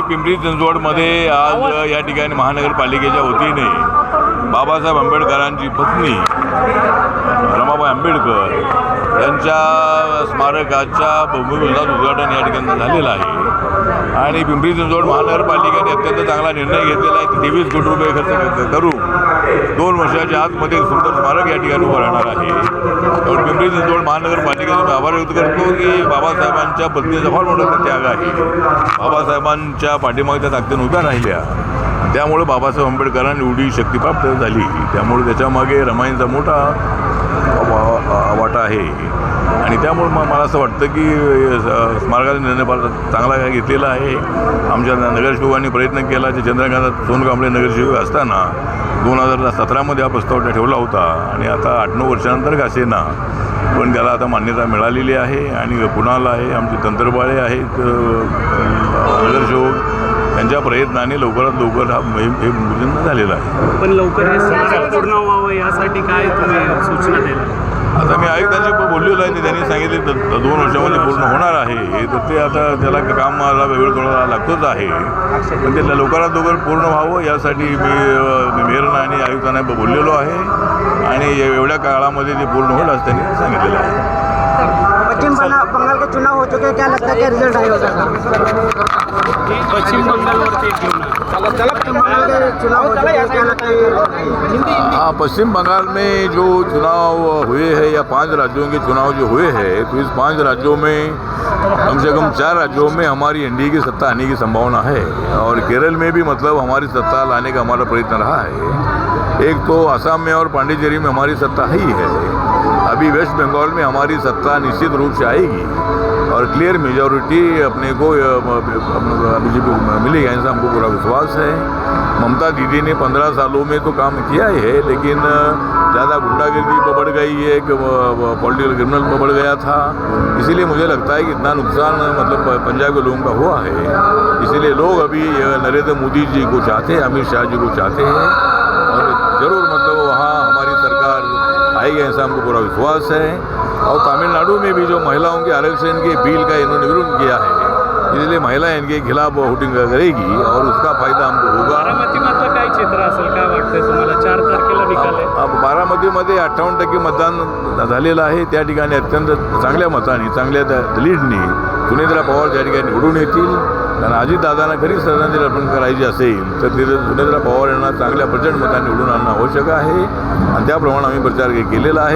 पिंपरी चिंचवडमध्ये आज या ठिकाणी महानगरपालिकेच्या वतीने बाबासाहेब आंबेडकरांची पत्नी रमाबाई आंबेडकर यांच्या स्मारकाच्या भूमिपूजनाचं उद्घाटन या ठिकाणी झालेलं आहे आणि पिंपरी चिंचवड महानगरपालिकेने अत्यंत चांगला निर्णय घेतलेला आहे की 23 कोटी रुपये खर्च करून 2 वर्षाच्या आतमध्ये सुंदर स्मारक या ठिकाणी उभं राहणार आहे. तर पिंपरी चिंचवड महानगरपालिकेचा मी आभार व्यक्त करतो की बाबासाहेबांच्या पत्नीचा फार मोठा त्याग आहे. बाबासाहेबांच्या पाठीमागे त्या ताकदीने उभ्या राहिल्या, त्यामुळे बाबासाहेब आंबेडकरांनी एवढी शक्ती प्राप्त झाली. त्यामुळे त्याच्यामागे रमाईंचा मोठा वाटा आहे आणि त्यामुळे मला असं वाटतं की स्मारकाचा निर्णय फार चांगला घेतलेला आहे. आमच्या नगरसेवकांनी प्रयत्न केला की चंद्रकांत सोनकांबळे नगरसेवक असताना 2017मध्ये हा प्रस्ताव ठेवला होता आणि आता 8-9 वर्षानंतर का असेना पण त्याला आता मान्यता मिळालेली आहे आणि कुणाला आहे आमचे तंत्रबाळे आहेत नगरसेवक त्यांच्या प्रयत्नाने लवकरात लवकर हा हे पूजन झालेलं आहे. पण लवकर हे स्मारक पूर्ण व्हावं यासाठी काय तुम्ही सूचना द्याल? आता मी आयुक्तांशी बोललेलो आहे, त्यांनी सांगितले 2 वर्षामध्ये पूर्ण होणार आहे. तर ते आता त्याला कामाला वेळ थोडा लागतोच आहे, पण ते लवकरात लवकर पूर्ण व्हावं यासाठी मी मेयरना आणि आयुक्तांना बोललेलो आहे आणि एवढ्या काळामध्ये ते पूर्ण होईल असं त्यांनी सांगितलेलं आहे. पश्चिम बंगाल के चुनाव हो चुके हैं, क्या लगता है क्या रिजल्ट आएगा? पश्चिम बंगालवरती हाँ, पश्चिम बंगाल में जो चुनाव हुए हैं या 5 राज्यों के चुनाव जो हुए हैं तो इस 5 राज्यों में कम से कम 4 राज्यों में हमारी एनडीए की सत्ता आने की संभावना है और केरल में भी मतलब हमारी सत्ता लाने का हमारा प्रयत्न रहा है. एक तो असम में और पांडिचेरी में हमारी सत्ता ही है. अभी वेस्ट बंगाल में हमारी सत्ता निश्चित रूप से आएगी और क्लियर मेजॉरिटी अपने को बीजेपी को मिलेगी, ऐसा हमको पूरा विश्वास है. ममता दीदी ने 15 सालों में तो काम किया ही है, लेकिन ज़्यादा गुंडागर्दी बढ़ गई है, पॉलिटिकल क्रिमिनल बढ़ गया था. इसीलिए मुझे लगता है कि इतना नुकसान मतलब पंजाब के लोगों का हुआ है. इसीलिए लोग अभी नरेंद्र मोदी जी को चाहते हैं, अमित शाह जी को चाहते हैं और ज़रूर मतलब वहाँ हमारी सरकार आएगी, ऐसा हमको पूरा विश्वास है. और तमिलनाडु में भी जो महिलाओं के आरक्षण के बिल का इन्होंने विरोध किया है, इसलिए महिला इनके खिलाफ वोटिंग करेगी और उसका फायदा हमको होगा. बारामतीमधलं काय चित्र असेल, काय वाटतंय तुम्हाला? 4 तारखेला निकाल आहे. बारामतीमध्ये 58% मतदान झालेलं आहे. त्या ठिकाणी अत्यंत चांगल्या मताने चांगल्या लीडनी सुनेत्रा पवार त्या ठिकाणी निवडून येतील. कारण अजितदादांना खरी श्रद्धांजली अर्पण करायची असेल तर तिथे सुनेत्रा पवार यांना चांगल्या प्रचंड मतांनी निवडून आणणं आवश्यक आहे आणि त्याप्रमाणे आम्ही प्रचार केलेला आहे.